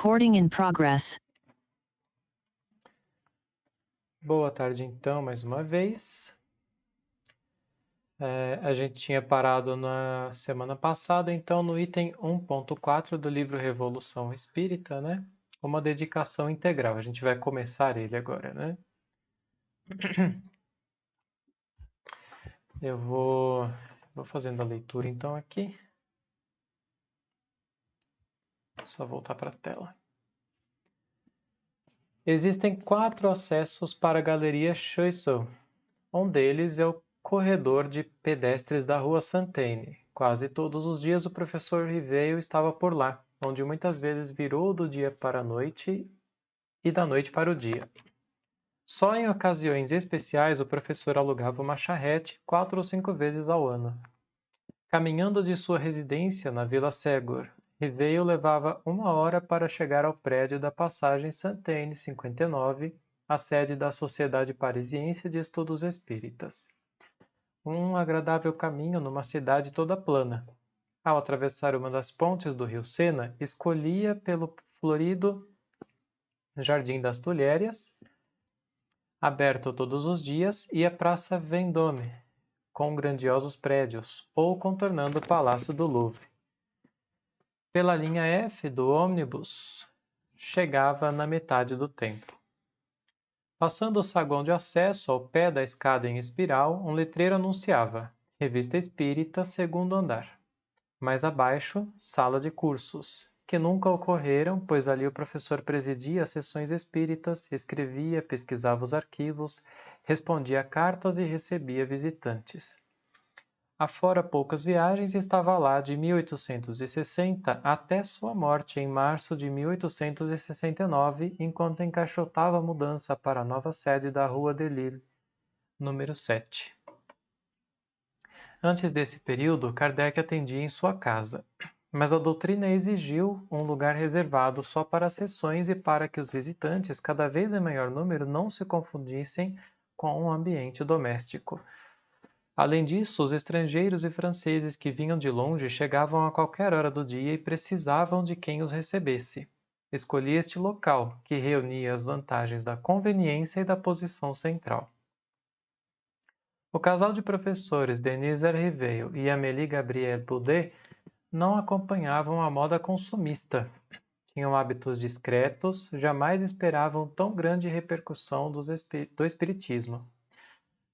Recording in progress. Boa tarde, então, mais uma vez. A gente tinha parado na semana passada, então, no item 1.4 do livro Revolução Espírita, né? Uma dedicação integral. A gente vai começar ele agora, né? Eu vou fazendo a leitura, então, aqui. Só voltar para a tela. Existem 4 acessos para a Galeria Choiseul. Um deles é o corredor de pedestres da Rua Santaine. Quase todos os dias o professor Riveio estava por lá, onde muitas vezes virou do dia para a noite e da noite para o dia. Só em ocasiões especiais o professor alugava uma charrete 4 ou 5 vezes ao ano. Caminhando de sua residência na Vila Ségur, Riveio levava 1 hora para chegar ao prédio da Passagem Santaine 59, a sede da Sociedade Parisiense de Estudos Espíritas. Um agradável caminho numa cidade toda plana. Ao atravessar uma das pontes do rio Sena, escolhia pelo florido Jardim das Tulhérias, aberto todos os dias, e a Praça Vendôme, com grandiosos prédios, ou contornando o Palácio do Louvre. Pela linha F do ônibus, chegava na metade do tempo. Passando o saguão de acesso ao pé da escada em espiral, um letreiro anunciava: Revista Espírita, segundo andar. Mais abaixo, sala de cursos, que nunca ocorreram, pois ali o professor presidia as sessões espíritas, escrevia, pesquisava os arquivos, respondia cartas e recebia visitantes. Afora poucas viagens, estava lá de 1860 até sua morte em março de 1869, enquanto encaixotava a mudança para a nova sede da Rua de Lille, número 7. Antes desse período, Kardec atendia em sua casa, mas a doutrina exigiu um lugar reservado só para sessões e para que os visitantes, cada vez em maior número, não se confundissem com o ambiente doméstico. Além disso, os estrangeiros e franceses que vinham de longe chegavam a qualquer hora do dia e precisavam de quem os recebesse. Escolhi este local, que reunia as vantagens da conveniência e da posição central. O casal de professores Denise Riveio e Amélie Gabrielle Boudet não acompanhavam a moda consumista. Tinham hábitos discretos, jamais esperavam tão grande repercussão do espiritismo.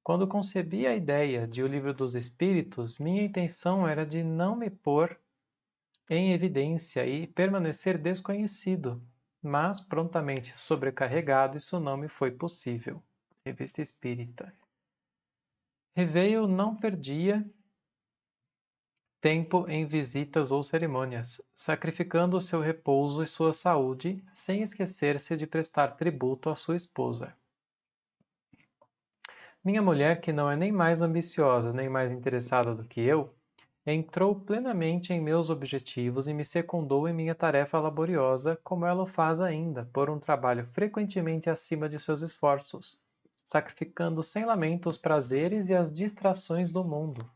Quando concebi a ideia de O Livro dos Espíritos, minha intenção era de não me pôr em evidência e permanecer desconhecido, mas prontamente sobrecarregado isso não me foi possível. Revista Espírita. Riveio não perdia tempo em visitas ou cerimônias, sacrificando seu repouso e sua saúde, sem esquecer-se de prestar tributo à sua esposa. Minha mulher, que não é nem mais ambiciosa nem mais interessada do que eu, entrou plenamente em meus objetivos e me secundou em minha tarefa laboriosa, como ela o faz ainda, por um trabalho frequentemente acima de seus esforços, sacrificando sem lamento os prazeres e as distrações do mundo,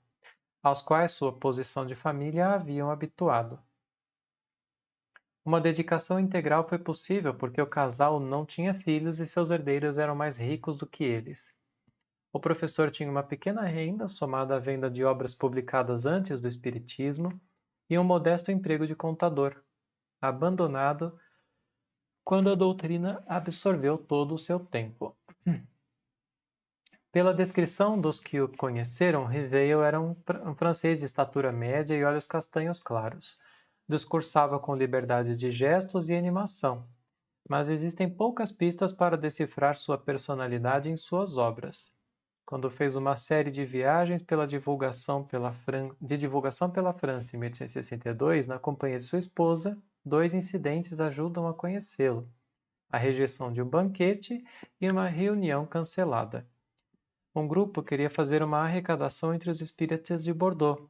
aos quais sua posição de família a haviam habituado. Uma dedicação integral foi possível porque o casal não tinha filhos e seus herdeiros eram mais ricos do que eles. O professor tinha uma pequena renda somada à venda de obras publicadas antes do Espiritismo e um modesto emprego de contador, abandonado quando a doutrina absorveu todo o seu tempo. Pela descrição dos que o conheceram, Riveio era um francês de estatura média e olhos castanhos claros. Discursava com liberdade de gestos e animação, mas existem poucas pistas para decifrar sua personalidade em suas obras. Quando fez uma série de viagens de divulgação pela França em 1862, na companhia de sua esposa, 2 incidentes ajudam a conhecê-lo: a rejeição de um banquete e uma reunião cancelada. Um grupo queria fazer uma arrecadação entre os espíritas de Bordeaux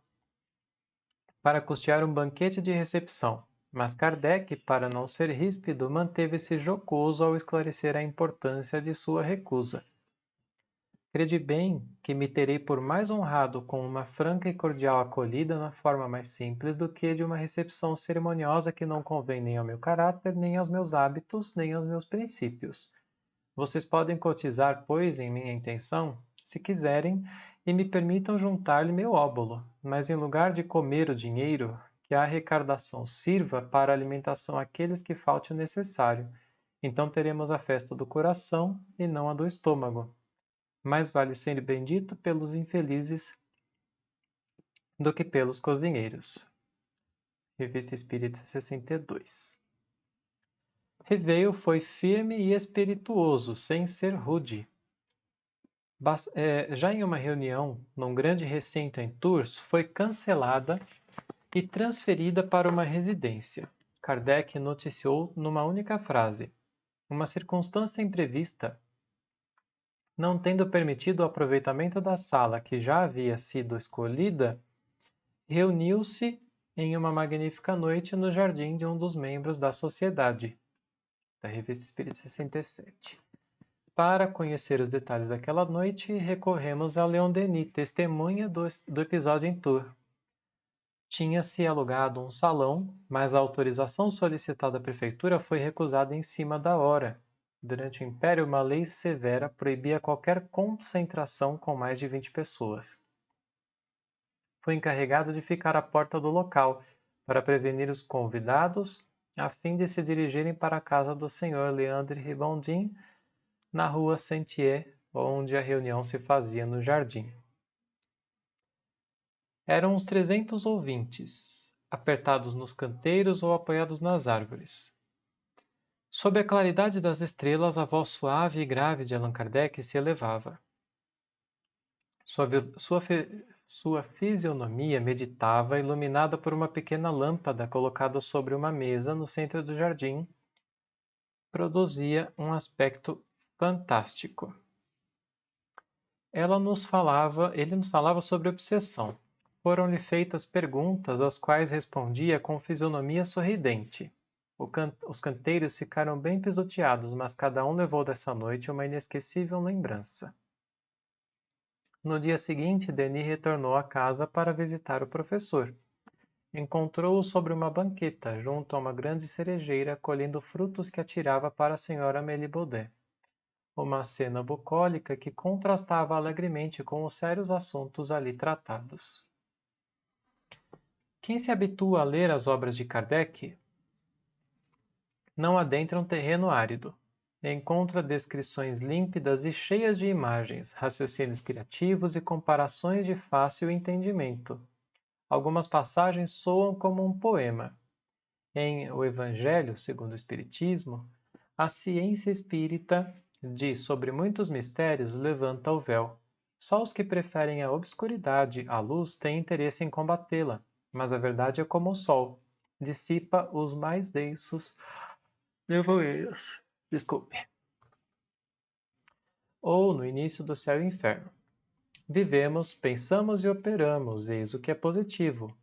para custear um banquete de recepção, mas Kardec, para não ser ríspido, manteve-se jocoso ao esclarecer a importância de sua recusa. Crede bem que me terei por mais honrado com uma franca e cordial acolhida na forma mais simples do que de uma recepção cerimoniosa que não convém nem ao meu caráter, nem aos meus hábitos, nem aos meus princípios. Vocês podem cotizar, pois, em minha intenção, se quiserem, e me permitam juntar-lhe meu óbolo, mas em lugar de comer o dinheiro, que a arrecadação sirva para a alimentação àqueles que falte o necessário. Então teremos a festa do coração e não a do estômago. Mais vale ser bendito pelos infelizes do que pelos cozinheiros. Revista Espírita 62. Riveio foi firme e espirituoso, sem ser rude. Já em uma reunião, num grande recinto em Tours, foi cancelada e transferida para uma residência. Kardec noticiou numa única frase: uma circunstância imprevista, não tendo permitido o aproveitamento da sala que já havia sido escolhida, reuniu-se em uma magnífica noite no jardim de um dos membros da sociedade, da Revista Espírita 67. Para conhecer os detalhes daquela noite, recorremos a Leon Denis, testemunha do episódio em Tours. Tinha-se alugado um salão, mas a autorização solicitada à prefeitura foi recusada em cima da hora. Durante o Império, uma lei severa proibia qualquer concentração com mais de 20 pessoas. Fui encarregado de ficar à porta do local, para prevenir os convidados, a fim de se dirigirem para a casa do Sr. Leandre Ribondin, na rua Sentier, onde a reunião se fazia no jardim. Eram uns 300 ouvintes, apertados nos canteiros ou apoiados nas árvores. Sob a claridade das estrelas, a voz suave e grave de Allan Kardec se elevava. Sua fisionomia meditava, iluminada por uma pequena lâmpada colocada sobre uma mesa no centro do jardim, produzia um aspecto fantástico. Ele nos falava sobre obsessão. Foram-lhe feitas perguntas, às quais respondia com fisionomia sorridente. Os canteiros ficaram bem pisoteados, mas cada um levou dessa noite uma inesquecível lembrança. No dia seguinte, Denis retornou à casa para visitar o professor. Encontrou-o sobre uma banqueta, junto a uma grande cerejeira, colhendo frutos que atirava para a senhora Amélie Baudet. Uma cena bucólica que contrastava alegremente com os sérios assuntos ali tratados. Quem se habitua a ler as obras de Kardec não adentra um terreno árido. Encontra descrições límpidas e cheias de imagens, raciocínios criativos e comparações de fácil entendimento. Algumas passagens soam como um poema. Em O Evangelho segundo o Espiritismo, a ciência espírita diz sobre muitos mistérios levanta o véu. Só os que preferem a obscuridade à luz têm interesse em combatê-la, mas a verdade é como o sol, dissipa os mais densos nevoeiros. Desculpe. Ou no início do céu e inferno. Vivemos, pensamos e operamos, eis o que é positivo.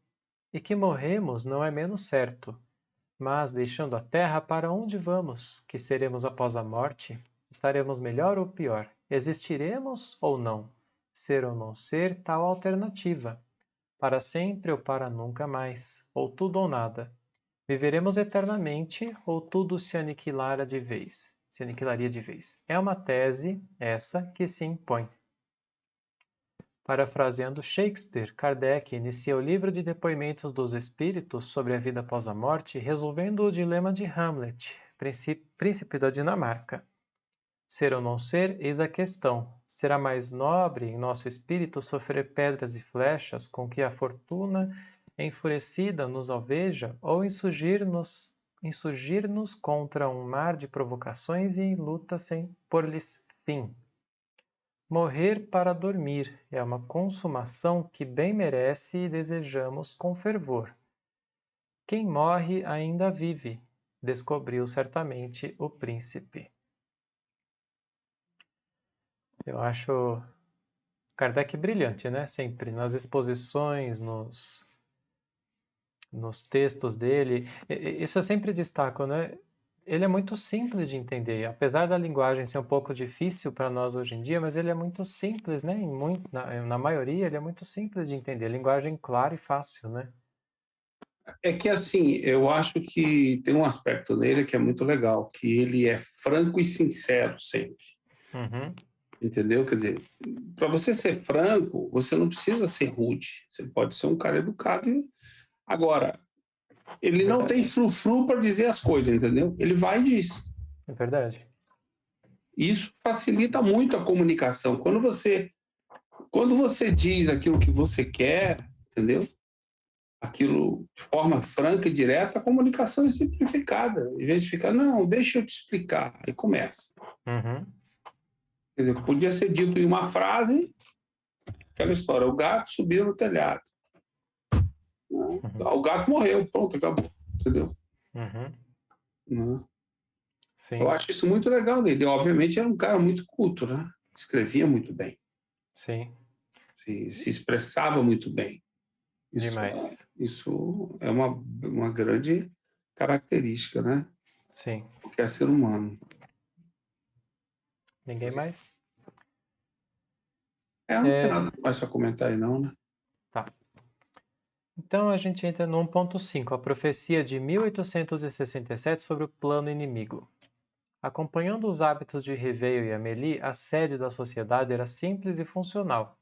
E que morremos não é menos certo. Mas, deixando a terra, para onde vamos? Que seremos após a morte? Estaremos melhor ou pior? Existiremos ou não? Ser ou não ser, tal alternativa. Para sempre ou para nunca mais, ou tudo ou nada. Viveremos eternamente ou tudo se aniquilaria de vez? É uma tese, essa, que se impõe. Parafraseando Shakespeare, Kardec inicia o livro de depoimentos dos espíritos sobre a vida após a morte, resolvendo o dilema de Hamlet, príncipe da Dinamarca. Ser ou não ser, eis a questão. Será mais nobre em nosso espírito sofrer pedras e flechas com que a fortuna enfurecida nos alveja, ou insurgir-nos contra um mar de provocações e em luta sem pôr-lhes fim? Morrer para dormir é uma consumação que bem merece e desejamos com fervor. Quem morre ainda vive, descobriu certamente o príncipe. Eu acho Kardec brilhante, né? Sempre nas exposições, nos textos dele. Isso eu sempre destaco, né? Ele é muito simples de entender, apesar da linguagem ser um pouco difícil para nós hoje em dia, mas ele é muito simples, né? Na maioria, ele é muito simples de entender, linguagem clara e fácil, né? É que assim, eu acho que tem um aspecto nele que é muito legal, que ele é franco e sincero sempre, Uhum, entendeu? Quer dizer, para você ser franco, você não precisa ser rude, você pode ser um cara educado. Agora, ele não tem verdade, frufru para dizer as coisas, entendeu? Ele vai e diz. é verdade. Isso facilita muito a comunicação. Quando você diz aquilo que você quer, entendeu? Aquilo de forma franca e direta, a comunicação é simplificada. Em vez de ficar, não, deixa eu te explicar. Aí começa. Uhum, Quer dizer, podia ser dito em uma frase, aquela história, o gato subiu no telhado. uhum, O gato morreu, pronto, acabou. Entendeu? uhum, Né? Eu sim, acho isso muito legal dele. Obviamente era um cara muito culto, né? Escrevia muito bem, sim, se expressava muito bem. Isso, demais, isso é uma grande característica, né? sim. Porque é ser humano. Ninguém mais? Não tem É, nada mais para comentar aí, não, né? tá. Então a gente entra no 1.5, a profecia de 1867 sobre o plano inimigo. Acompanhando os hábitos de Riveio e Amélie, a sede da sociedade era simples e funcional.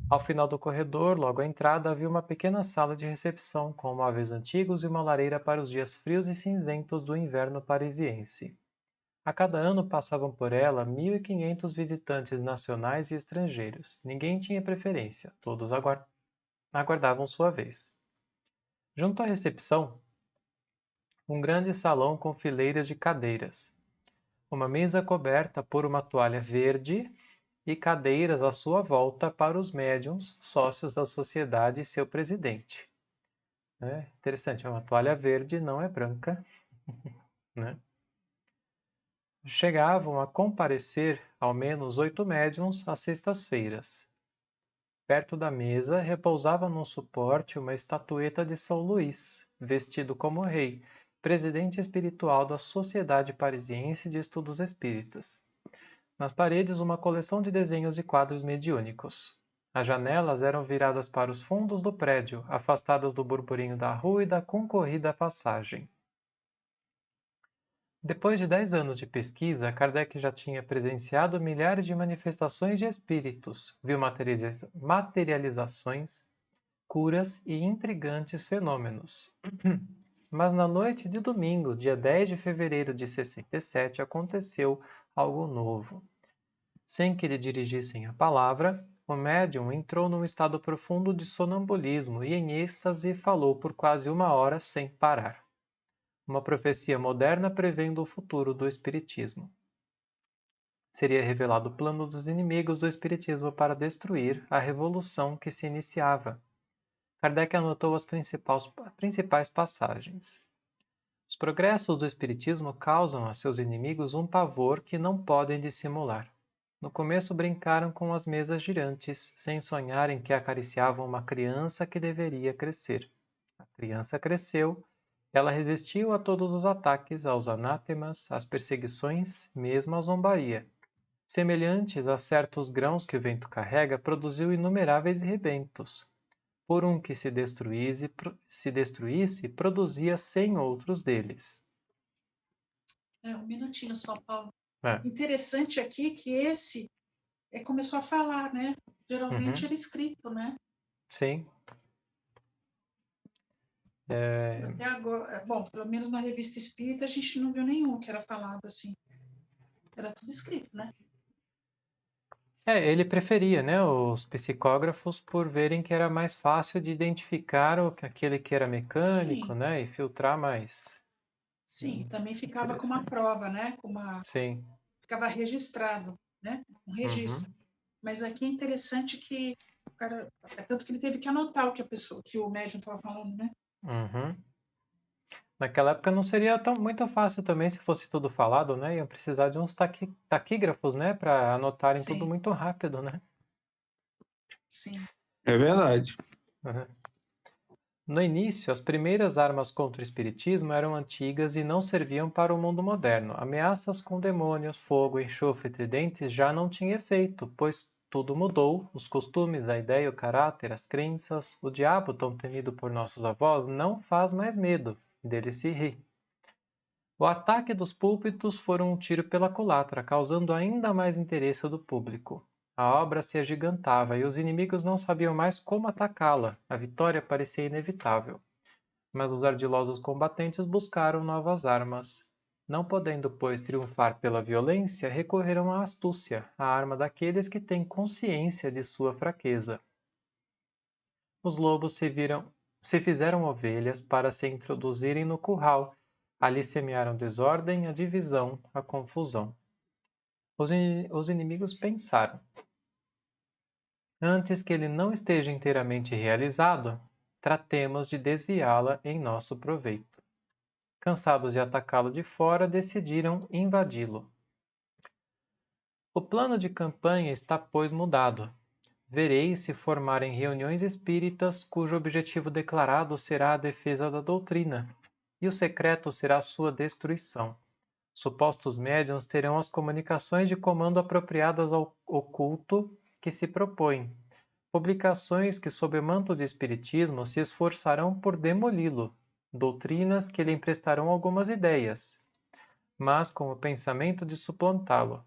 Ao final do corredor, logo à entrada, havia uma pequena sala de recepção com móveis antigos e uma lareira para os dias frios e cinzentos do inverno parisiense. A cada ano passavam por ela 1.500 visitantes nacionais e estrangeiros. Ninguém tinha preferência, todos aguardavam sua vez. Junto à recepção, um grande salão com fileiras de cadeiras, uma mesa coberta por uma toalha verde e cadeiras à sua volta para os médiuns, sócios da sociedade e seu presidente. É interessante, é uma toalha verde, não é branca, né? Chegavam a comparecer ao menos 8 médiuns às sextas-feiras. Perto da mesa repousava num suporte uma estatueta de São Luís, vestido como rei, presidente espiritual da Sociedade Parisiense de Estudos Espíritas. Nas paredes, uma coleção de desenhos de quadros mediúnicos. As janelas eram viradas para os fundos do prédio, afastadas do burburinho da rua e da concorrida passagem. Depois de 10 anos de pesquisa, Kardec já tinha presenciado milhares de manifestações de espíritos, viu materializações, curas e intrigantes fenômenos. Mas na noite de domingo, dia 10 de fevereiro de 67, aconteceu algo novo. Sem que lhe dirigissem a palavra, o médium entrou num estado profundo de sonambulismo e em êxtase falou por quase 1 hora sem parar. Uma profecia moderna prevendo o futuro do espiritismo. Seria revelado o plano dos inimigos do espiritismo para destruir a revolução que se iniciava. Kardec anotou as principais passagens. Os progressos do espiritismo causam a seus inimigos um pavor que não podem dissimular. No começo brincaram com as mesas girantes, sem sonharem que acariciavam uma criança que deveria crescer. A criança cresceu, ela resistiu a todos os ataques, aos anátemas, às perseguições, mesmo à zombaria. Semelhantes a certos grãos que o vento carrega, produziu inumeráveis rebentos. Por um que se destruísse, produzia 100 outros deles. Um minutinho só, Paulo. É. Interessante aqui que esse começou a falar, né? Geralmente Uhum. era escrito, né? Sim. Até agora, bom, pelo menos na revista Espírita a gente não viu nenhum que era falado assim. Era tudo escrito, né? Ele preferia, né, os psicógrafos por verem que era mais fácil de identificar aquele que era mecânico, Sim, né, e filtrar mais. sim. Também ficava com uma Interessante. prova, né? Sim. Ficava registrado, né? Um Uhum. registro. Mas aqui é interessante que o cara, tanto que ele teve que anotar o que a pessoa, que o médium estava falando, né? Uhum. Naquela época não seria muito fácil também se fosse tudo falado, né? Iam precisar de uns taquígrafos, né, para anotarem tudo Sim, muito rápido, né? sim. É verdade. Uhum. No início, as primeiras armas contra o espiritismo eram antigas e não serviam para o mundo moderno. Ameaças com demônios, fogo, enxofre e tridentes já não tinham efeito, pois tudo mudou, os costumes, a ideia, o caráter, as crenças. O diabo, tão temido por nossos avós, não faz mais medo, dele se ri. O ataque dos púlpitos foi um tiro pela culatra, causando ainda mais interesse do público. A obra se agigantava e os inimigos não sabiam mais como atacá-la. A vitória parecia inevitável. Mas os ardilosos combatentes buscaram novas armas. Não podendo, pois, triunfar pela violência, recorreram à astúcia, a arma daqueles que têm consciência de sua fraqueza. Os lobos se fizeram ovelhas para se introduzirem no curral. Ali semearam desordem, a divisão, a confusão. Os inimigos pensaram: antes que ele não esteja inteiramente realizado, tratemos de desviá-la em nosso proveito. Cansados de atacá-lo de fora, decidiram invadi-lo. O plano de campanha está, pois, mudado. Vereis se formarem reuniões espíritas cujo objetivo declarado será a defesa da doutrina, e o secreto será sua destruição. Supostos médiuns terão as comunicações de comando apropriadas ao culto que se propõe. Publicações que, sob o manto de espiritismo, se esforçarão por demoli-lo. Doutrinas que lhe emprestarão algumas ideias, mas com o pensamento de suplantá-lo.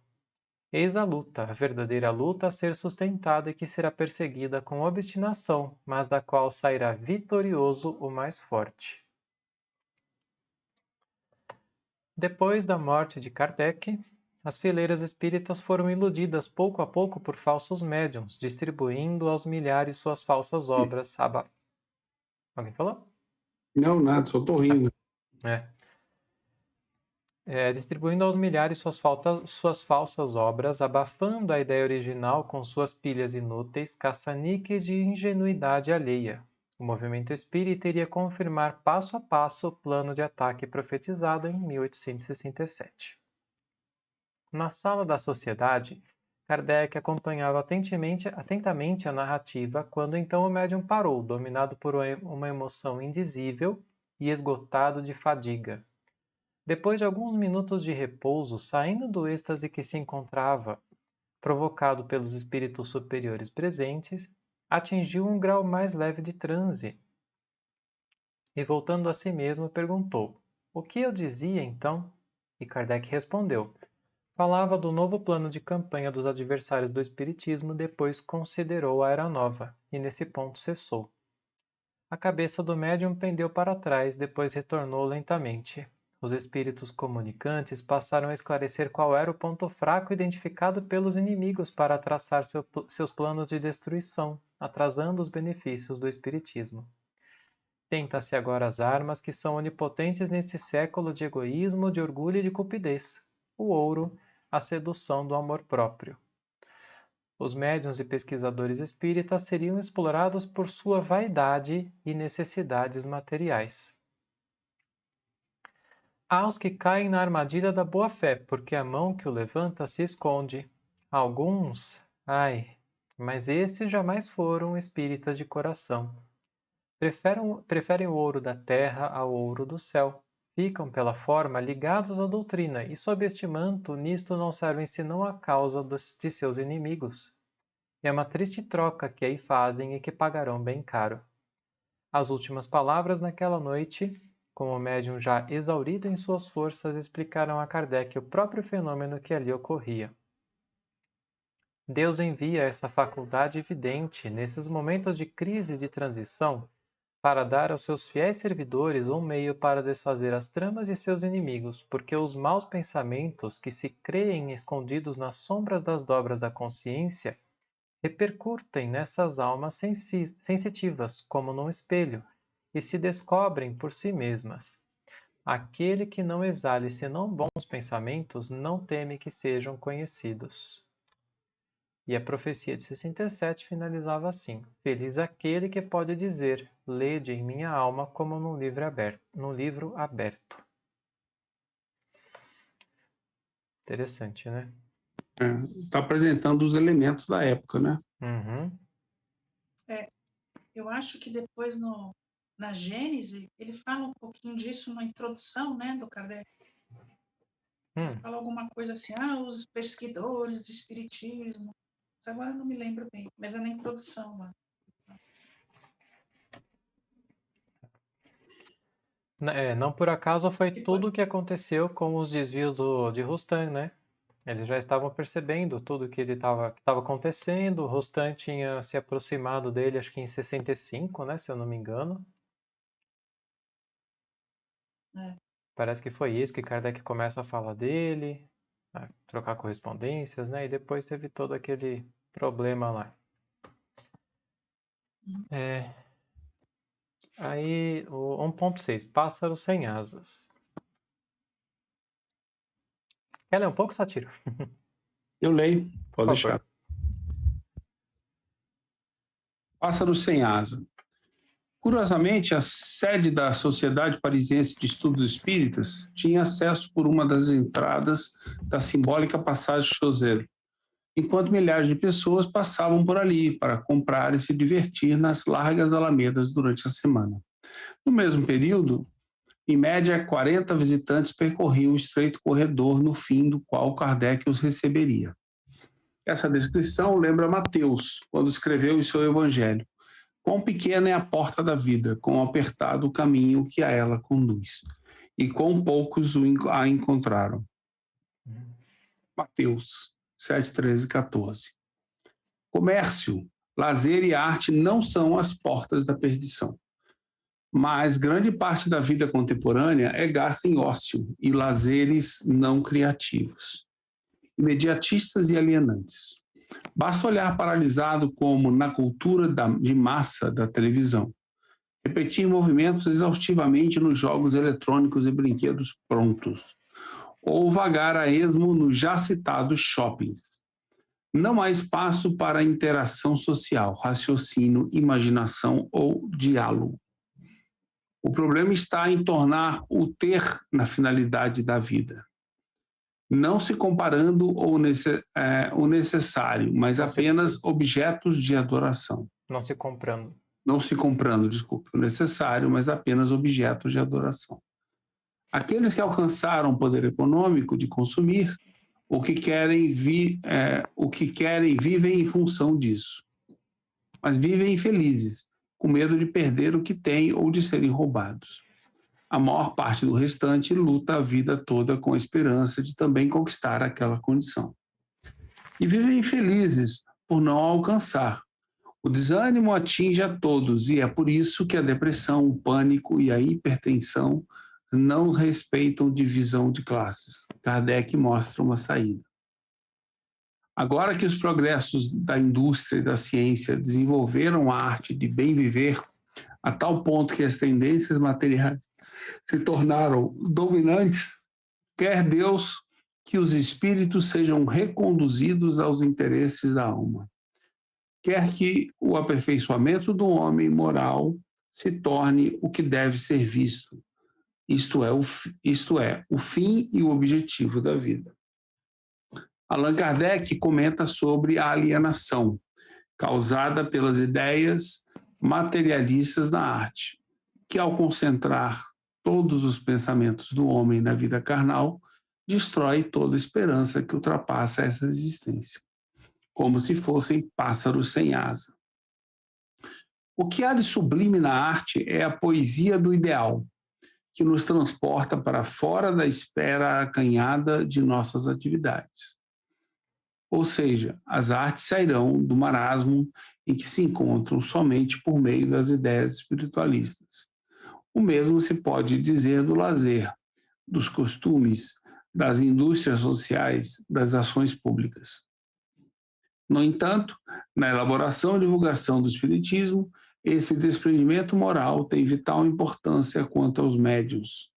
Eis a luta, a verdadeira luta a ser sustentada e que será perseguida com obstinação, mas da qual sairá vitorioso o mais forte. Depois da morte de Kardec, as fileiras espíritas foram iludidas pouco a pouco por falsos médiuns, distribuindo aos milhares suas falsas obras. Alguém falou? Não, nada, só estou rindo. Distribuindo aos milhares suas falsas obras, abafando a ideia original com suas pilhas inúteis, caça-níqueis de ingenuidade alheia. O movimento espírita iria confirmar passo a passo o plano de ataque profetizado em 1867. Na sala da sociedade, Kardec acompanhava atentamente a narrativa quando então o médium parou, dominado por uma emoção indizível e esgotado de fadiga. Depois de alguns minutos de repouso, saindo do êxtase que se encontrava, provocado pelos espíritos superiores presentes, atingiu um grau mais leve de transe. E voltando a si mesmo, perguntou: o que eu dizia então? E Kardec respondeu: falava do novo plano de campanha dos adversários do espiritismo, depois considerou a era nova, e nesse ponto cessou. A cabeça do médium pendeu para trás, depois retornou lentamente. Os espíritos comunicantes passaram a esclarecer qual era o ponto fraco identificado pelos inimigos para traçar seus planos de destruição, atrasando os benefícios do espiritismo. Tenta-se agora as armas que são onipotentes nesse século de egoísmo, de orgulho e de cupidez: o ouro, a sedução do amor próprio. Os médiuns e pesquisadores espíritas seriam explorados por sua vaidade e necessidades materiais. Há os que caem na armadilha da boa-fé, porque a mão que o levanta se esconde. Alguns, mas esses jamais foram espíritas de coração. Preferem o ouro da terra ao ouro do céu. Ficam, pela forma, ligados à doutrina e, sob este manto, nisto não servem senão a causa de seus inimigos. É uma triste troca que aí fazem e que pagarão bem caro. As últimas palavras naquela noite, com o médium já exaurido em suas forças, explicaram a Kardec o próprio fenômeno que ali ocorria. Deus envia essa faculdade evidente nesses momentos de crise e de transição para dar aos seus fiéis servidores um meio para desfazer as tramas de seus inimigos, porque os maus pensamentos que se creem escondidos nas sombras das dobras da consciência repercutem nessas almas sensitivas como num espelho e se descobrem por si mesmas. Aquele que não exale senão bons pensamentos não teme que sejam conhecidos. E a profecia de 67 finalizava assim: feliz aquele que pode dizer: lede em minha alma como num livro aberto. Interessante, né? Está apresentando os elementos da época, né? Uhum. Eu acho que depois na Gênese, ele fala um pouquinho disso na introdução, né, do Kardec. Ele fala alguma coisa assim, os perseguidores do espiritismo. Mas agora eu não me lembro bem, mas é na introdução lá. Não por acaso foi Que tudo o que aconteceu com os desvios de Rustan, né? Eles já estavam percebendo tudo que estava acontecendo. O Rustan tinha se aproximado dele, acho que em 65, né, se eu não me engano. Parece que foi isso que Kardec começa a falar dele, a trocar correspondências, né? E depois teve todo aquele problema lá. Aí, o 1.6, Pássaros sem asas. Quer ler um pouco, Satiro? Eu leio, Por pode favor. deixar. Pássaro sem asa. Curiosamente, a sede da Sociedade Parisiense de Estudos Espíritas tinha acesso por uma das entradas da simbólica passagem Choiseul, enquanto milhares de pessoas passavam por ali para comprar e se divertir nas largas alamedas durante a semana. No mesmo período, em média, 40 visitantes percorriam o estreito corredor no fim do qual Kardec os receberia. Essa descrição lembra Mateus, quando escreveu em seu Evangelho. Quão pequena é a porta da vida, quão apertado o caminho que a ela conduz, e quão poucos a encontraram. Mateus 7, 13 e 14. Comércio, lazer e arte não são as portas da perdição, mas grande parte da vida contemporânea é gasta em ócio e lazeres não criativos, imediatistas e alienantes. Basta olhar paralisado como na cultura de massa da televisão, repetir movimentos exaustivamente nos jogos eletrônicos e brinquedos prontos, ou vagar a esmo nos já citados shoppings. Não há espaço para interação social, raciocínio, imaginação ou diálogo. O problema está em tornar o ter na finalidade da vida, não se comparando o necessário, mas apenas objetos de adoração. Não se comprando. Não se comprando, desculpe, o necessário, mas apenas objetos de adoração. Aqueles que alcançaram o poder econômico de consumir, o que querem vivem em função disso. Mas vivem infelizes, com medo de perder o que têm ou de serem roubados. A maior parte do restante luta a vida toda com a esperança de também conquistar aquela condição. E vivem infelizes por não alcançar. O desânimo atinge a todos e é por isso que a depressão, o pânico e a hipertensão não respeitam divisão de classes. Kardec mostra uma saída. Agora que os progressos da indústria e da ciência desenvolveram a arte de bem viver a tal ponto que as tendências materiais se tornaram dominantes, quer Deus que os espíritos sejam reconduzidos aos interesses da alma. Quer que o aperfeiçoamento do homem moral se torne o que deve ser visto, isto é, o fim e o objetivo da vida. Allan Kardec comenta sobre a alienação causada pelas ideias materialistas da arte, que ao concentrar todos os pensamentos do homem na vida carnal, destrói toda esperança que ultrapassa essa existência, como se fossem pássaros sem asa. O que há de sublime na arte é a poesia do ideal, que nos transporta para fora da esfera acanhada de nossas atividades. Ou seja, as artes sairão do marasmo em que se encontram somente por meio das ideias espiritualistas. O mesmo se pode dizer do lazer, dos costumes, das indústrias sociais, das ações públicas. No entanto, na elaboração e divulgação do espiritismo, esse desprendimento moral tem vital importância quanto aos médiuns.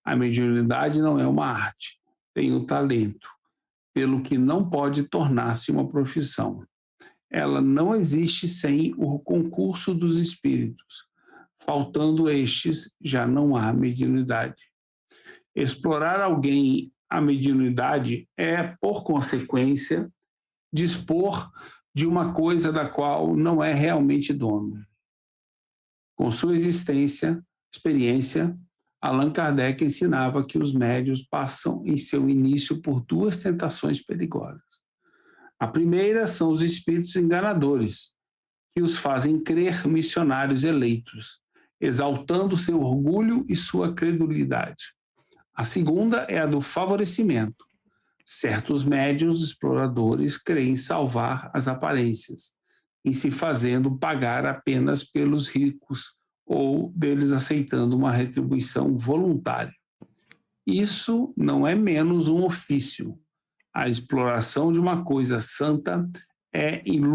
A mediunidade não é uma arte, tem o talento, pelo que não pode tornar-se uma profissão. Ela não existe sem o concurso dos espíritos. Faltando estes, já não há mediunidade. Explorar alguém a mediunidade é, por consequência, dispor de uma coisa da qual não é realmente dono. Com sua experiência, Allan Kardec ensinava que os médiuns passam em seu início por duas tentações perigosas. A primeira são os espíritos enganadores, que os fazem crer missionários eleitos, exaltando seu orgulho e sua credulidade. A segunda é a do favorecimento. Certos médiuns exploradores creem salvar as aparências, em se fazendo pagar apenas pelos ricos ou deles aceitando uma retribuição voluntária. Isso não é menos um ofício. A exploração de uma coisa santa é um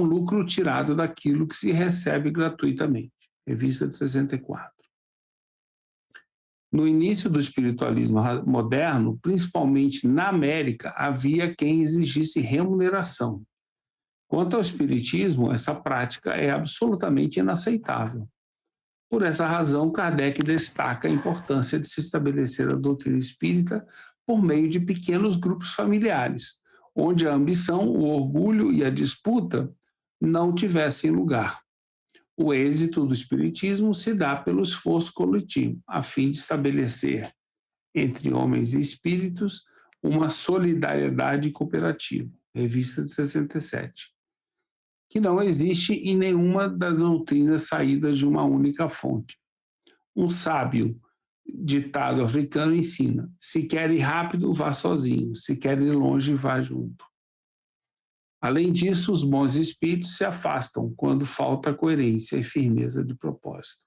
lucro tirado daquilo que se recebe gratuitamente. Revista de 64. No início do espiritualismo moderno, principalmente na América, havia quem exigisse remuneração. Quanto ao espiritismo, essa prática é absolutamente inaceitável. Por essa razão, Kardec destaca a importância de se estabelecer a doutrina espírita por meio de pequenos grupos familiares, onde a ambição, o orgulho e a disputa não tivessem lugar. O êxito do espiritismo se dá pelo esforço coletivo, a fim de estabelecer entre homens e espíritos uma solidariedade cooperativa. Revista de 67. Que não existe em nenhuma das doutrinas saídas de uma única fonte. Um sábio ditado africano ensina: se quer ir rápido, vá sozinho, se quer ir longe, vá junto. Além disso, os bons espíritos se afastam quando falta coerência e firmeza de propósito.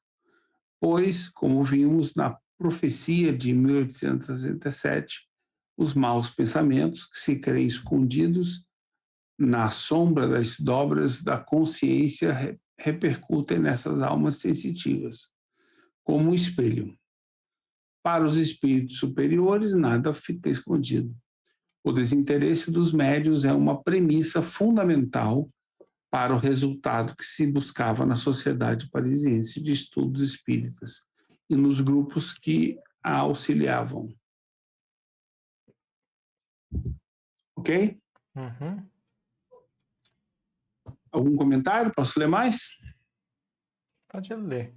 Pois, como vimos na profecia de 1867, os maus pensamentos que se creem escondidos na sombra das dobras da consciência repercutem nessas almas sensitivas, como um espelho. Para os espíritos superiores, nada fica escondido. O desinteresse dos médiuns é uma premissa fundamental para o resultado que se buscava na Sociedade Parisiense de Estudos Espíritas e nos grupos que a auxiliavam. Ok? Uhum. Algum comentário? Posso ler mais? Pode ler.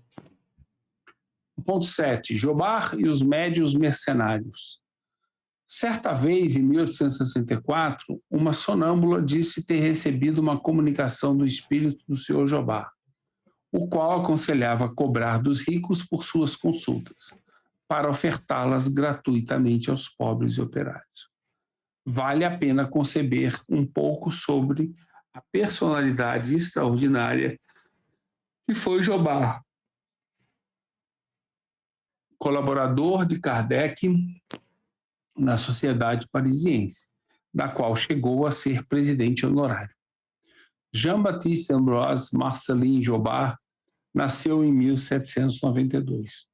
Ponto 7. Jobar e os médiuns mercenários. Certa vez, em 1864, uma sonâmbula disse ter recebido uma comunicação do espírito do Sr. Jobar, o qual aconselhava cobrar dos ricos por suas consultas, para ofertá-las gratuitamente aos pobres e operários. Vale a pena conceber um pouco sobre a personalidade extraordinária que foi Jobar, colaborador de Kardec na Sociedade Parisiense, da qual chegou a ser presidente honorário. Jean-Baptiste Ambroise Marcelin Jobar nasceu em 1792,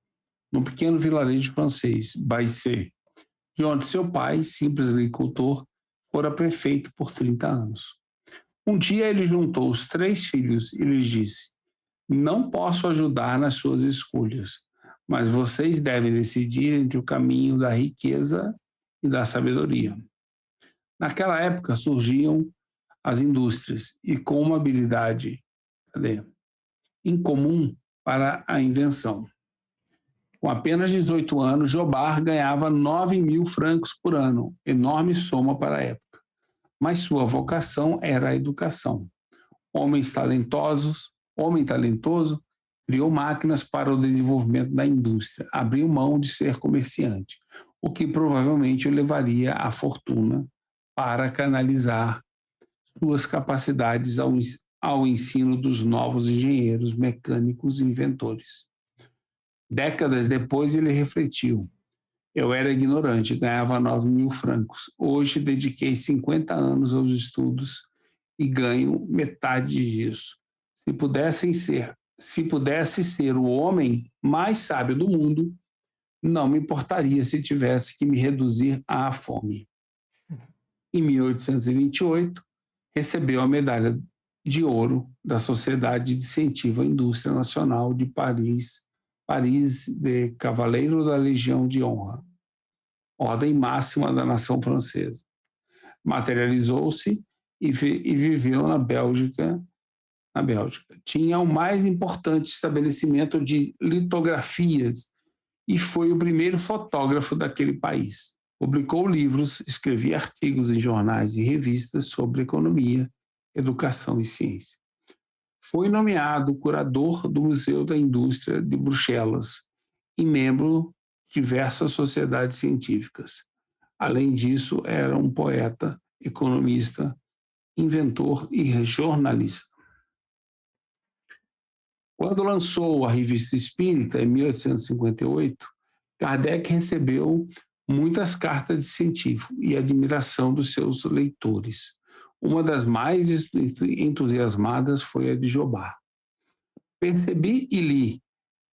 num pequeno vilarejo francês, Baissé, de onde seu pai, simples agricultor, fora prefeito por 30 anos. Um dia ele juntou os 3 filhos e lhes disse: não posso ajudar nas suas escolhas, mas vocês devem decidir entre o caminho da riqueza e da sabedoria. Naquela época surgiam as indústrias e com uma habilidade incomum para a invenção. Com apenas 18 anos, Jobar ganhava 9.000 francos por ano, enorme soma para a época. Mas sua vocação era a educação. Homem talentoso, criou máquinas para o desenvolvimento da indústria, abriu mão de ser comerciante, o que provavelmente o levaria à fortuna para canalizar suas capacidades ao ensino dos novos engenheiros, mecânicos e inventores. Décadas depois ele refletiu: eu era ignorante, ganhava 9.000 francos. Hoje dediquei 50 anos aos estudos e ganho metade disso. Se pudesse ser o homem mais sábio do mundo, não me importaria se tivesse que me reduzir à fome. Em 1828, recebeu a medalha de ouro da Sociedade de Incentivo à Indústria Nacional de Paris de Cavaleiro da Legião de Honra, ordem máxima da nação francesa. Materializou-se e viveu na Bélgica na Bélgica. Tinha o mais importante estabelecimento de litografias e foi o primeiro fotógrafo daquele país. Publicou livros, escrevia artigos em jornais e revistas sobre economia, educação e ciência. Foi nomeado curador do Museu da Indústria de Bruxelas e membro de diversas sociedades científicas. Além disso, era um poeta, economista, inventor e jornalista. Quando lançou a Revista Espírita, em 1858, Kardec recebeu muitas cartas de científico e admiração dos seus leitores. Uma das mais entusiasmadas foi a de Jobard. Percebi e li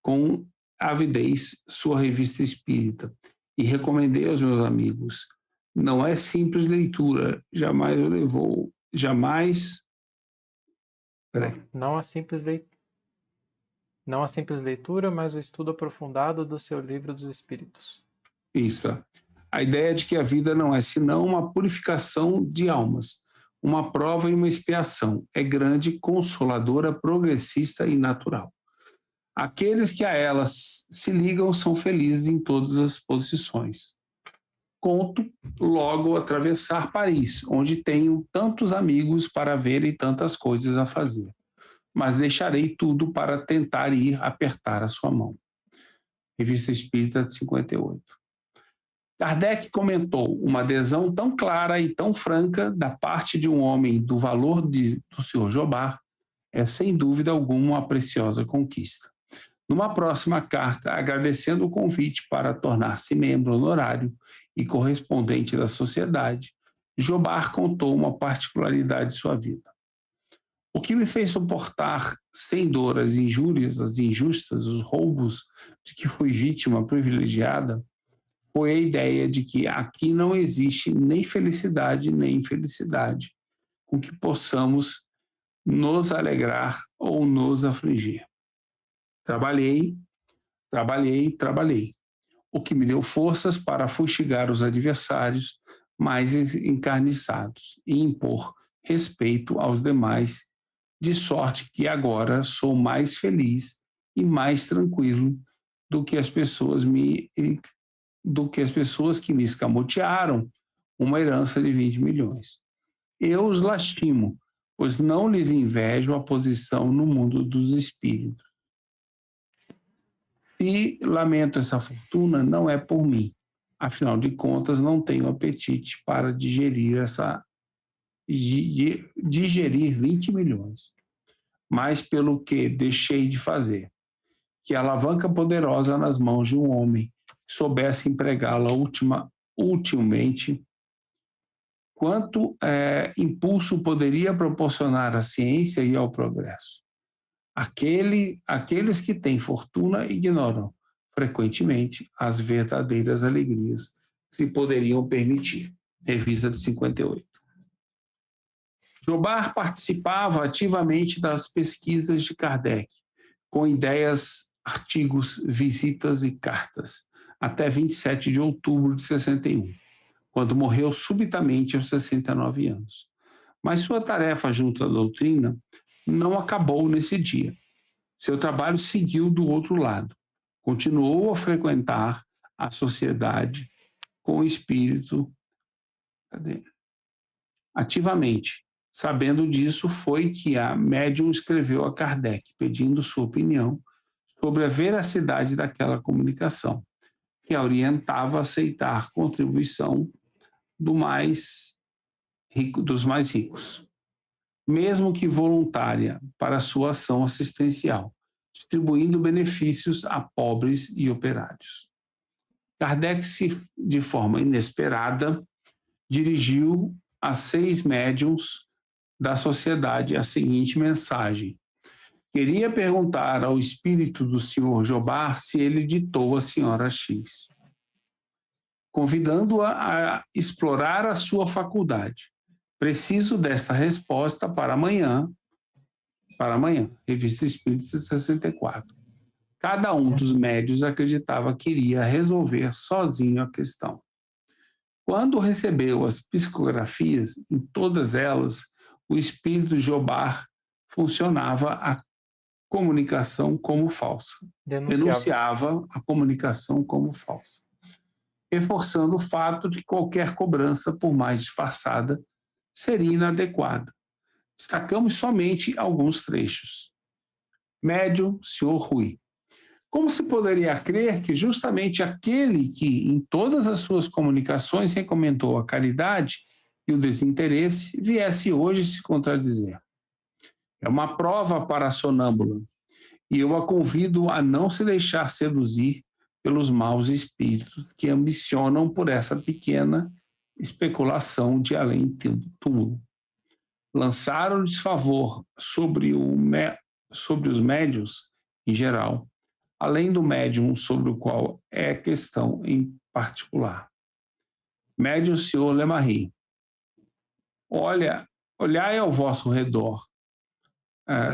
com avidez sua Revista Espírita e recomendei aos meus amigos. Não é simples leitura, jamais o levou, jamais... Não a simples leitura, mas o estudo aprofundado do seu Livro dos Espíritos. Isso. A ideia de que a vida não é senão uma purificação de almas, uma prova e uma expiação. É grande, consoladora, progressista e natural. Aqueles que a elas se ligam são felizes em todas as posições. Conto logo atravessar Paris, onde tenho tantos amigos para ver e tantas coisas a fazer. Mas deixarei tudo para tentar ir apertar a sua mão. Revista Espírita de 58. Kardec comentou uma adesão tão clara e tão franca da parte de um homem do valor do Sr. Jobard é, sem dúvida alguma, uma preciosa conquista. Numa próxima carta, agradecendo o convite para tornar-se membro honorário e correspondente da sociedade, Jobard contou uma particularidade de sua vida. O que me fez suportar sem dor as injúrias, as injustas, os roubos de que fui vítima privilegiada, foi a ideia de que aqui não existe nem felicidade nem infelicidade, com que possamos nos alegrar ou nos afligir. Trabalhei, o que me deu forças para fustigar os adversários mais encarniçados e impor respeito aos demais, de sorte que agora sou mais feliz e mais tranquilo do que as pessoas que me escamotearam uma herança de 20 milhões. Eu os lastimo, pois não lhes invejo a posição no mundo dos espíritos. Se lamento essa fortuna, não é por mim. Afinal de contas, não tenho apetite para digerir 20 milhões, mas pelo que deixei de fazer, que alavanca poderosa nas mãos de um homem que soubesse empregá-la utilmente, quanto impulso poderia proporcionar à ciência e ao progresso. Aqueles que têm fortuna ignoram, frequentemente, as verdadeiras alegrias que se poderiam permitir. Revista de 58. Jobard participava ativamente das pesquisas de Kardec, com ideias, artigos, visitas e cartas, até 27 de outubro de 61, quando morreu subitamente aos 69 anos. Mas sua tarefa junto à doutrina não acabou nesse dia. Seu trabalho seguiu do outro lado. Continuou a frequentar a sociedade com o espírito ativamente. Sabendo disso, foi que a médium escreveu a Kardec, pedindo sua opinião sobre a veracidade daquela comunicação, que a orientava a aceitar contribuição dos mais ricos, mesmo que voluntária, para sua ação assistencial, distribuindo benefícios a pobres e operários. Kardec, de forma inesperada, dirigiu a 6 médiuns da sociedade a seguinte mensagem: queria perguntar ao espírito do Sr. Jobard se ele ditou a senhora X, convidando-a a explorar a sua faculdade. Preciso desta resposta para amanhã. Revista Espírita 64. Cada um dos médios acreditava que iria resolver sozinho a questão. Quando recebeu as psicografias, em todas elas, o espírito de Jobard funcionava a comunicação como falsa. Denunciava a comunicação como falsa, reforçando o fato de que qualquer cobrança, por mais disfarçada, seria inadequada. Destacamos somente alguns trechos. Médium, Sr. Rui. Como se poderia crer que justamente aquele que, em todas as suas comunicações, recomendou a caridade e o desinteresse, viesse hoje se contradizer? É uma prova para a sonâmbula, e eu a convido a não se deixar seduzir pelos maus espíritos que ambicionam por essa pequena especulação de além-túmulo. Lançar o desfavor sobre os médiuns em geral, além do médium sobre o qual é questão em particular. Médium Sr. Lemarie. Olhai ao vosso redor.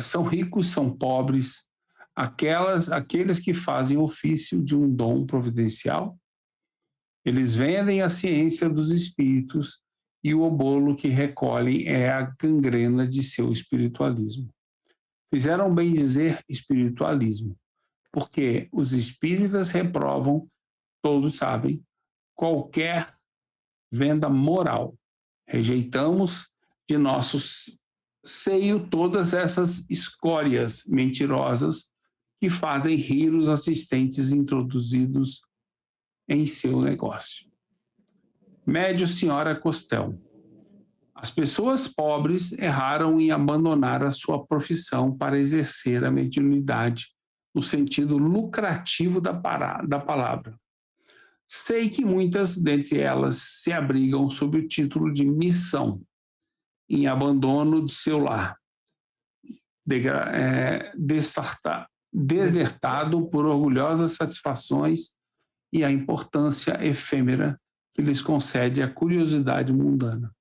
São ricos, são pobres, aqueles que fazem ofício de um dom providencial. Eles vendem a ciência dos espíritos e o bolo que recolhem é a gangrena de seu espiritualismo. Fizeram bem dizer espiritualismo, porque os espíritas reprovam, todos sabem, qualquer venda moral. Rejeitamos de nosso seio todas essas escórias mentirosas que fazem rir os assistentes introduzidos em seu negócio. Médio Senhora Costel. As pessoas pobres erraram em abandonar a sua profissão para exercer a mediunidade no sentido lucrativo da palavra. Sei que muitas dentre elas se abrigam sob o título de missão, em abandono de seu lar, desertado por orgulhosas satisfações e a importância efêmera que lhes concede a curiosidade mundana.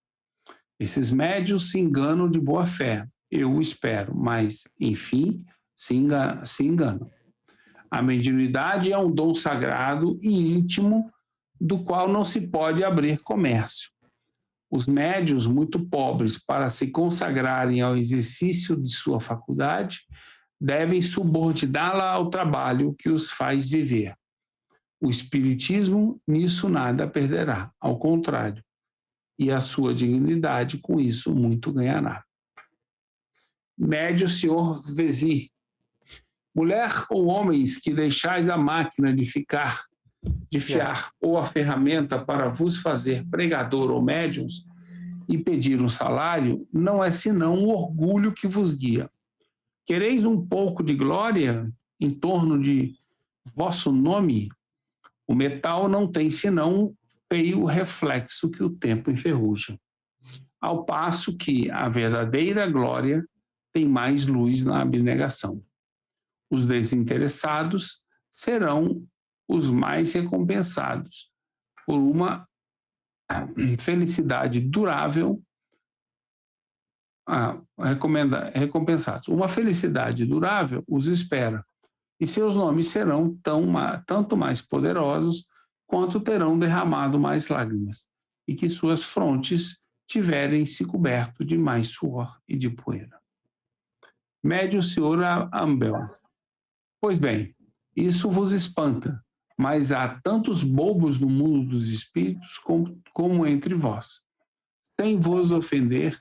Esses médios se enganam de boa fé, eu o espero, mas, enfim, se enganam. A mediunidade é um dom sagrado e íntimo do qual não se pode abrir comércio. Os médiuns muito pobres, para se consagrarem ao exercício de sua faculdade, devem subordiná-la ao trabalho que os faz viver. O espiritismo nisso nada perderá, ao contrário, e a sua dignidade com isso muito ganhará. Médio Senhor Vezir. Mulher ou homens que deixais a máquina de fiar ou a ferramenta para vos fazer pregador ou médiuns e pedir um salário, não é senão um orgulho que vos guia. Quereis um pouco de glória em torno de vosso nome? O metal não tem senão um feio reflexo que o tempo enferruja. Ao passo que a verdadeira glória tem mais luz na abnegação. Os desinteressados serão os mais recompensados por uma felicidade durável. Recompensados. Uma felicidade durável os espera, e seus nomes serão tanto mais poderosos quanto terão derramado mais lágrimas, e que suas frontes tiverem se coberto de mais suor e de poeira. Médio Senhor Ambel. Pois bem, isso vos espanta, mas há tantos bobos no mundo dos espíritos como entre vós. Sem vos ofender,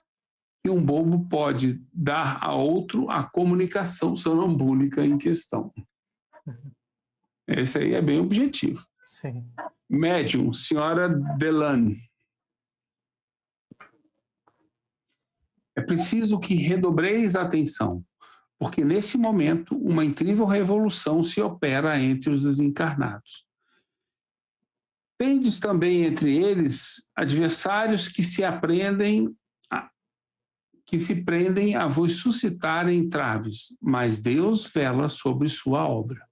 que um bobo pode dar a outro a comunicação sonambúlica em questão. Esse aí é bem objetivo. Sim. Médium, Senhora Delane. É preciso que redobreis a atenção, porque nesse momento uma incrível revolução se opera entre os desencarnados. Tendes também entre eles adversários que se prendem a vos suscitar entraves, mas Deus vela sobre sua obra.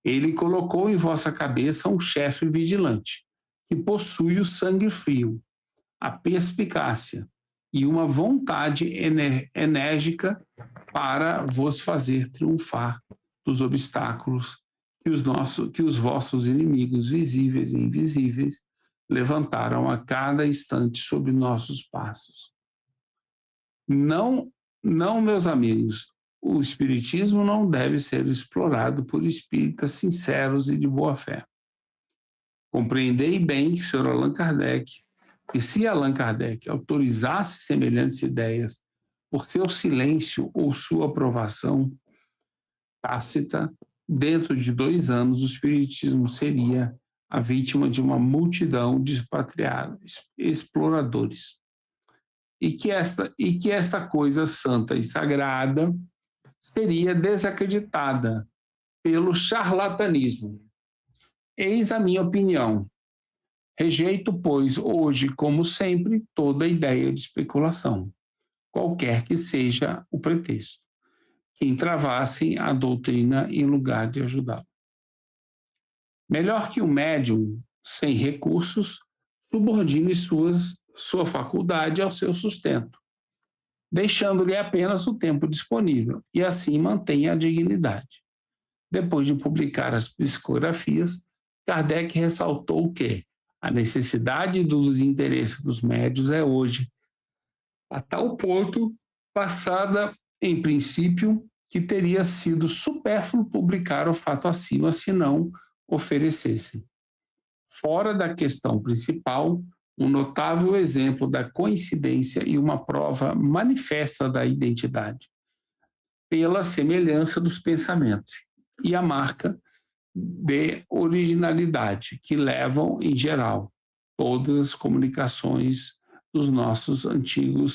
Ele colocou em vossa cabeça um chefe vigilante, que possui o sangue frio, a perspicácia e uma vontade enérgica para vos fazer triunfar dos obstáculos que os vossos inimigos visíveis e invisíveis levantaram a cada instante sobre nossos passos. Não Não, meus amigos, o espiritismo não deve ser explorado por espíritas sinceros e de boa fé. Compreendei bem que o Sr. Allan Kardec, que se Allan Kardec autorizasse semelhantes ideias por seu silêncio ou sua aprovação tácita, dentro de 2 anos o espiritismo seria a vítima de uma multidão de expatriados, exploradores. E que esta coisa santa e sagrada seria desacreditada pelo charlatanismo. Eis a minha opinião. Rejeito, pois, hoje, como sempre, toda ideia de especulação, qualquer que seja o pretexto, que entravassem a doutrina em lugar de ajudá-la. Melhor que um médium sem recursos subordine sua faculdade ao seu sustento, deixando-lhe apenas o tempo disponível, e assim mantenha a dignidade. Depois de publicar as psicografias, Kardec ressaltou que a necessidade dos interesses dos médios é hoje, a tal ponto, passada em princípio, que teria sido supérfluo publicar o fato acima se não oferecessem. Fora da questão principal, um notável exemplo da coincidência e uma prova manifesta da identidade, pela semelhança dos pensamentos e a marca de originalidade que levam, em geral, todas as comunicações do nosso antigo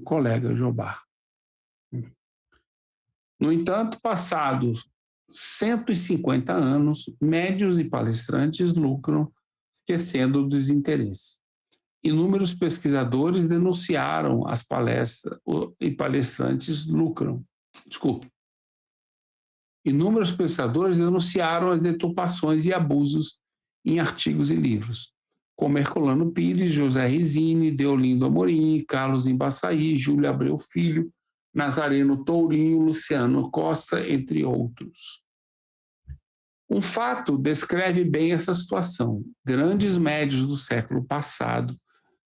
colega Jobard. No entanto, passados 150 anos, médiuns e palestrantes lucram esquecendo o desinteresse. Inúmeros pesquisadores denunciaram as palestras e palestrantes lucram. Inúmeros pesquisadores denunciaram as deturpações e abusos em artigos e livros, como Herculano Pires, José Rizzini, Deolindo Amorim, Carlos Embaçaí, Júlio Abreu Filho, Nazareno Tourinho, Luciano Costa, entre outros. Um fato descreve bem essa situação. Grandes médios do século passado,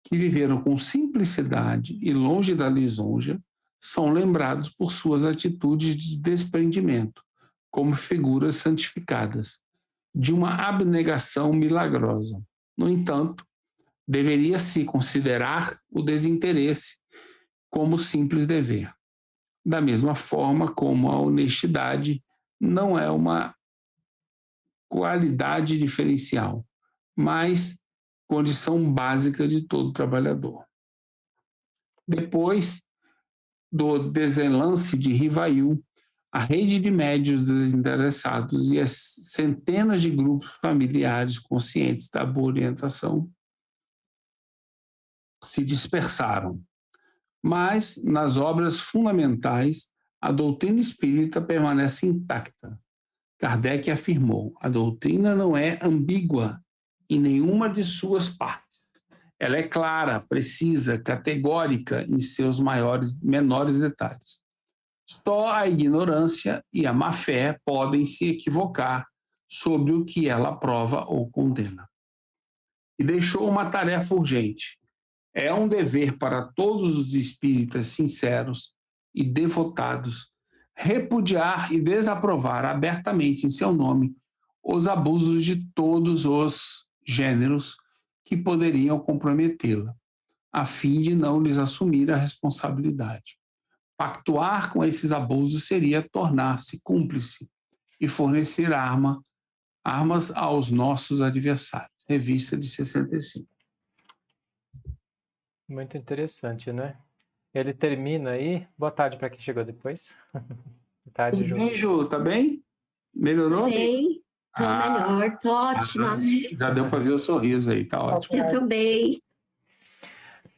que viveram com simplicidade e longe da lisonja, são lembrados por suas atitudes de desprendimento, como figuras santificadas, de uma abnegação milagrosa. No entanto, deveria-se considerar o desinteresse como simples dever. Da mesma forma como a honestidade não é uma qualidade diferencial, mas condição básica de todo trabalhador. Depois do desenlace de Rivail, a rede de médios desinteressados e as centenas de grupos familiares conscientes da boa orientação se dispersaram. Mas, nas obras fundamentais, a doutrina espírita permanece intacta. Kardec afirmou: a doutrina não é ambígua em nenhuma de suas partes. Ela é clara, precisa, categórica em seus menores detalhes. Só a ignorância e a má-fé podem se equivocar sobre o que ela aprova ou condena. E deixou uma tarefa urgente. É um dever para todos os espíritas sinceros e devotados repudiar e desaprovar abertamente em seu nome os abusos de todos os gêneros que poderiam comprometê-la, a fim de não lhes assumir a responsabilidade. Pactuar com esses abusos seria tornar-se cúmplice e fornecer armas aos nossos adversários. Revista de 65. Muito interessante, né? Ele termina aí. Boa tarde para quem chegou depois. Boa tarde, Tudo Ju. bem, Ju? Tá bem? Melhorou? Tô bem, tô melhor, tô ótima. Já deu para ver o sorriso aí, tá ótimo. Eu também.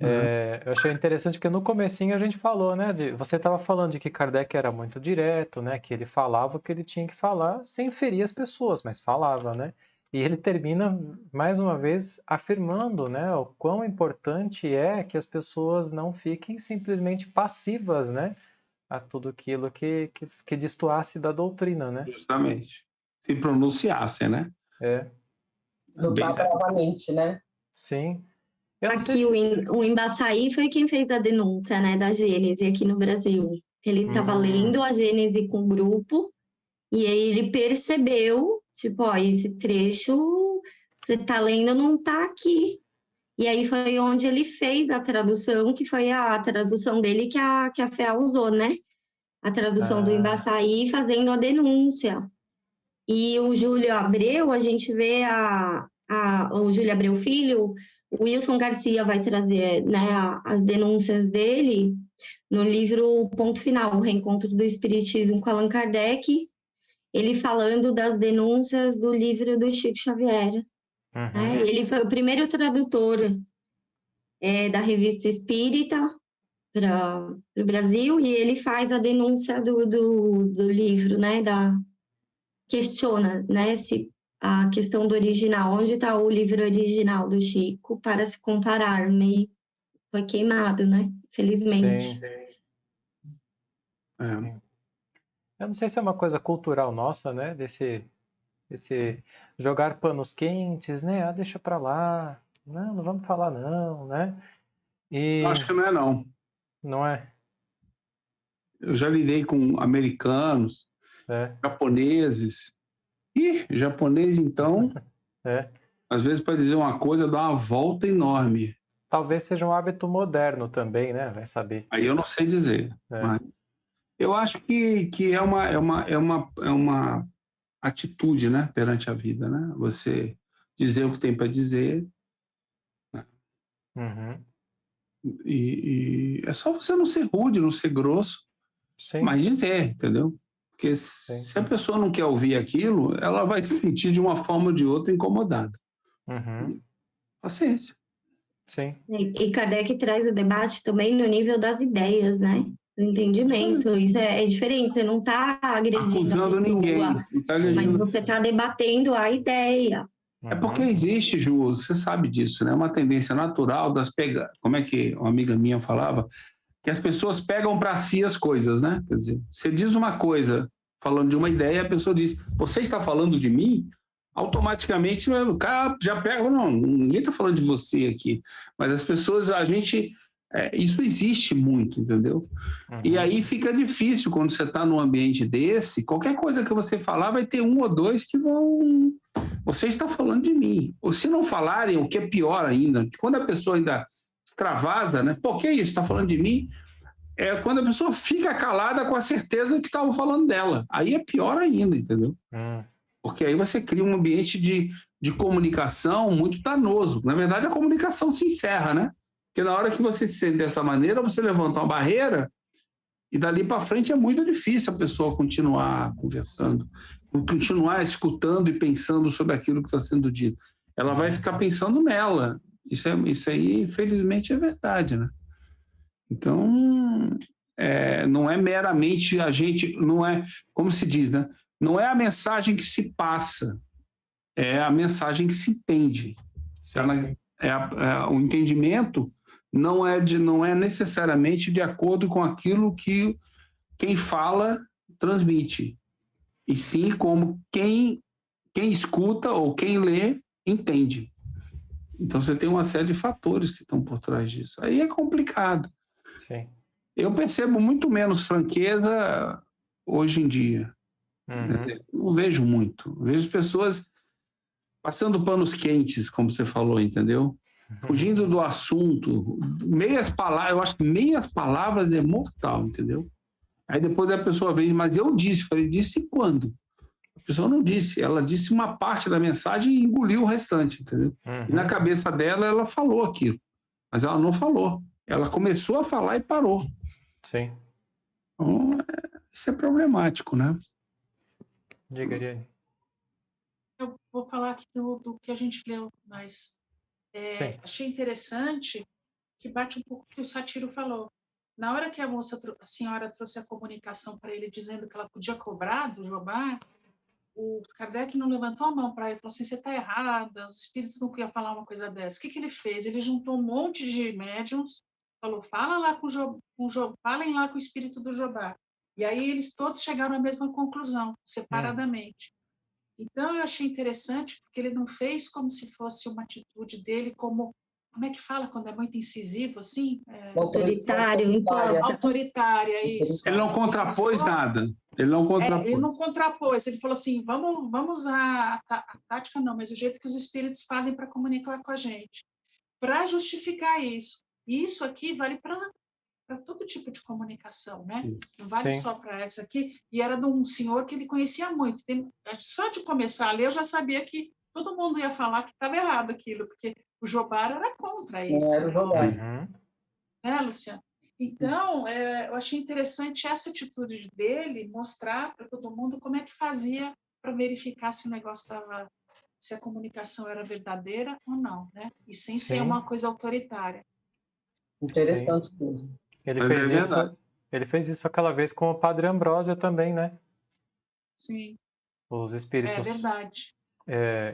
Eu achei interessante porque no comecinho a gente falou, né? Você estava falando de que Kardec era muito direto, né? Que ele falava o que ele tinha que falar sem ferir as pessoas, mas falava, né? E ele termina, mais uma vez, afirmando, né? O quão importante é que as pessoas não fiquem simplesmente passivas, né? A tudo aquilo que destoasse da doutrina, né? Justamente. Se pronunciassem, né? É, Lutar bravamente, né? sim. Eu não sei Aqui se... o Embaçaí foi quem fez a denúncia, né, da Gênese aqui no Brasil. Ele estava lendo a Gênese com o grupo e aí ele percebeu, tipo, ó, esse trecho você tá lendo não tá aqui. E aí foi onde ele fez a tradução, que foi a tradução dele que a FEA usou, né? A tradução do Embaçaí fazendo a denúncia. E o Júlio Abreu, a gente vê o Júlio Abreu Filho, o Wilson Garcia vai trazer, né, as denúncias dele no livro Ponto Final, o Reencontro do Espiritismo com Allan Kardec, ele falando das denúncias do livro do Chico Xavier. Né? Ele foi o primeiro tradutor da Revista Espírita para o Brasil e ele faz a denúncia do livro, né, questiona, né, se a questão do original, onde está o livro original do Chico para se comparar, meio foi queimado, né, felizmente. Eu não sei se é uma coisa cultural nossa, né, desse jogar panos quentes, né, deixa pra lá, não vamos falar não, né. Eu acho que não é, não. Não é? Eu já lidei com americanos, japoneses. Japonês, então, às vezes para dizer uma coisa, dá uma volta enorme. Talvez seja um hábito moderno também, né? Vai saber. Aí eu não sei dizer. Mas eu acho que é uma atitude, né, perante a vida, né? Você dizer o que tem para dizer. E é só você não ser rude, não ser grosso, mas dizer, entendeu? Porque se a pessoa não quer ouvir aquilo, ela vai se sentir de uma forma ou de outra incomodada. Paciência. Sim. E Kardec traz o debate também no nível das ideias, né? Do entendimento. Isso é diferente, você não está agredindo acusando ninguém, mas você está debatendo a ideia. É porque existe, Ju, você sabe disso, né? Uma tendência natural das pegar. Como é que uma amiga minha falava? Que as pessoas pegam para si as coisas, né? Quer dizer, você diz uma coisa falando de uma ideia, a pessoa diz, você está falando de mim? Automaticamente o cara já pega, não, ninguém está falando de você aqui. Mas as pessoas, isso existe muito, entendeu? E aí fica difícil quando você está num ambiente desse, qualquer coisa que você falar vai ter um ou dois que vão... Você está falando de mim. Ou se não falarem, o que é pior ainda, que quando a pessoa ainda extravasa, né? Por que isso? Está falando de mim? É quando a pessoa fica calada com a certeza que estavam falando dela. Aí é pior ainda, entendeu? Porque aí você cria um ambiente de comunicação muito danoso. Na verdade, a comunicação se encerra, né? Porque na hora que você se sente dessa maneira, você levanta uma barreira e dali para frente é muito difícil a pessoa continuar conversando, continuar escutando e pensando sobre aquilo que está sendo dito. Ela vai ficar pensando nela. Isso aí, infelizmente, é verdade, né? Então, não é meramente a gente, não é, como se diz, né? Não é a mensagem que se passa, é a mensagem que se entende. O entendimento não é necessariamente de acordo com aquilo que quem fala transmite, e sim como quem escuta ou quem lê entende. Então você tem uma série de fatores que estão por trás disso. Aí é complicado. Sim. Eu percebo muito menos franqueza hoje em dia. Quer dizer, não vejo muito. Vejo pessoas passando panos quentes, como você falou, entendeu? Fugindo do assunto. Meias palavras, eu acho que meias palavras é mortal, entendeu? Aí depois a pessoa vem, mas eu disse. Falei, disse quando? A pessoa não disse. Ela disse uma parte da mensagem e engoliu o restante, entendeu? E na cabeça dela, ela falou aquilo. Mas ela não falou. Ela começou a falar e parou. Sim. Então, isso é problemático, né? Diga, Ariane. Eu vou falar aqui do que a gente leu, mas achei interessante que bate um pouco com o que o Satiro falou. Na hora que a senhora trouxe a comunicação para ele dizendo que ela podia cobrar do Jobá, o Kardec não levantou a mão para ele e falou assim, você está errada, os espíritos não podiam falar uma coisa dessa. O que ele fez? Ele juntou um monte de médiums, falou, falem lá com o espírito do Jobá. E aí eles todos chegaram à mesma conclusão, separadamente. Então eu achei interessante, porque ele não fez como se fosse uma atitude dele como como é que fala quando é muito incisivo, assim? Autoritário, imposto. Autoritária, isso. Ele não contrapôs nada. Ele não contrapôs. Ele não contrapôs. Ele falou assim, vamos usar a tática, não, mas o jeito que os espíritos fazem para comunicar com a gente. Para justificar isso. E isso aqui vale para todo tipo de comunicação, né? Não vale só para essa aqui. E era de um senhor que ele conhecia muito. Só de começar a ler, eu já sabia que todo mundo ia falar que estava errado aquilo, porque o Jobara era contra isso. Era o Jobara. Né, Luciano? Então, eu achei interessante essa atitude dele, mostrar para todo mundo como é que fazia para verificar se o negócio estava, se a comunicação era verdadeira ou não, né? E sem ser uma coisa autoritária. Interessante mesmo. Ele fez isso aquela vez com o Padre Ambrósio também, né? Sim. Os espíritos. É verdade.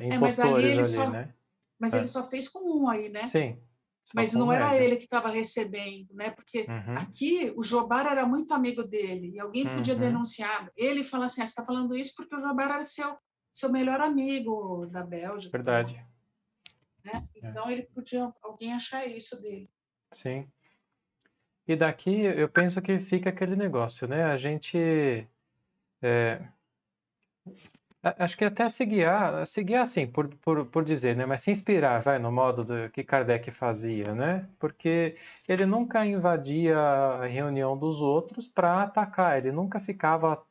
Impostores ali, né? Mas ele só fez com um aí, né? Sim. Mas não era ele que estava recebendo, né? Porque aqui o Jobara era muito amigo dele e alguém podia denunciar. Ele fala assim, você está falando isso porque o Jobara era seu melhor amigo da Bélgica. Verdade. Né? Então ele podia alguém achar isso dele. Sim. E daqui eu penso que fica aquele negócio, né? A gente acho que até se guiar assim, por dizer, né? Mas se inspirar, no modo que Kardec fazia, né? Porque ele nunca invadia a reunião dos outros para atacar, ele nunca ficava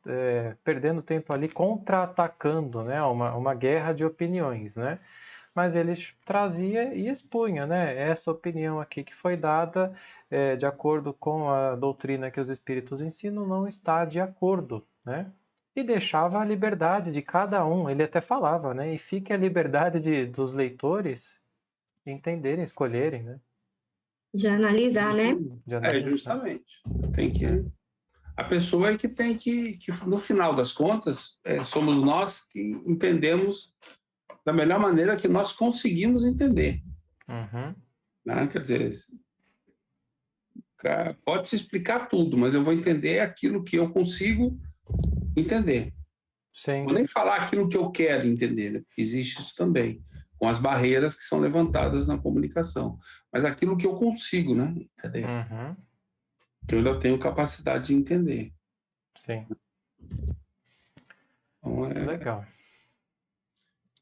perdendo tempo ali contra-atacando, né? Uma guerra de opiniões, né? Mas ele trazia e expunha, né? Essa opinião aqui que foi dada de acordo com a doutrina que os espíritos ensinam não está de acordo, né? E deixava a liberdade de cada um. Ele até falava, né? E fique a liberdade dos leitores entenderem, escolherem, né? De analisar, né? De analisar. Justamente. A pessoa é que tem que no final das contas, somos nós que entendemos da melhor maneira que nós conseguimos entender. Né? Quer dizer, pode-se explicar tudo, mas eu vou entender aquilo que eu consigo entender. Sim. Vou nem falar aquilo que eu quero entender, né? Porque existe isso também, com as barreiras que são levantadas na comunicação. Mas aquilo que eu consigo, né, entender. Que eu ainda tenho capacidade de entender. Sim. Então, legal.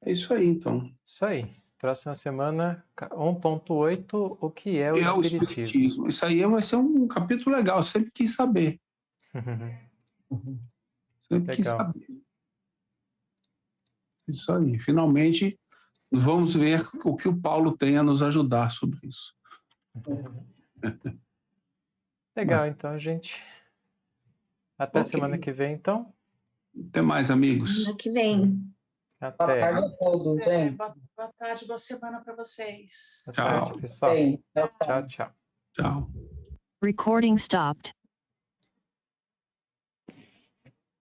É isso aí, então. Isso aí. Próxima semana, 1.8, o que é o Espiritismo? Isso aí vai ser um capítulo legal, eu sempre quis saber. Sempre quis saber. Isso aí. Finalmente, vamos ver o que o Paulo tem a nos ajudar sobre isso. Legal, então, gente. Até semana que vem, então. Até mais, amigos. Semana que vem. Até. Boa tarde a todos, hein? Boa tarde, boa semana para vocês. Boa tarde, pessoal. Tchau, tchau. Tchau. Recording stopped.